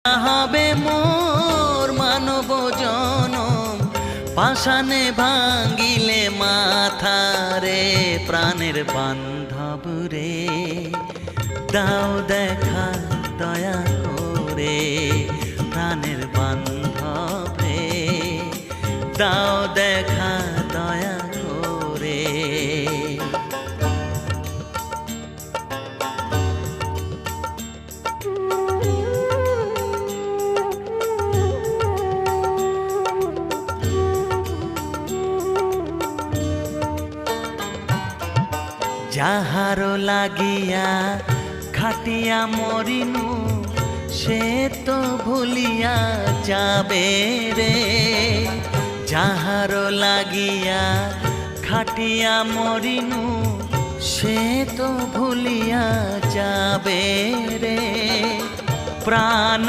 হবে মোর মানব জনম পাষাণে ভাঙ্গিলে মাথা রে প্রাণের বান্ধব রে দাও দেখা দয়া করে প্রাণের বান্ধব রে দাও দেখা দয়া করে। যাহারো লাগিয়া খাটিয়া মরিনু সে তো ভুলিয়া যাবে রে যাহারো লাগিয়া খাটিয়া মরিনু সে তো ভুলিয়া যাবে রে প্রাণ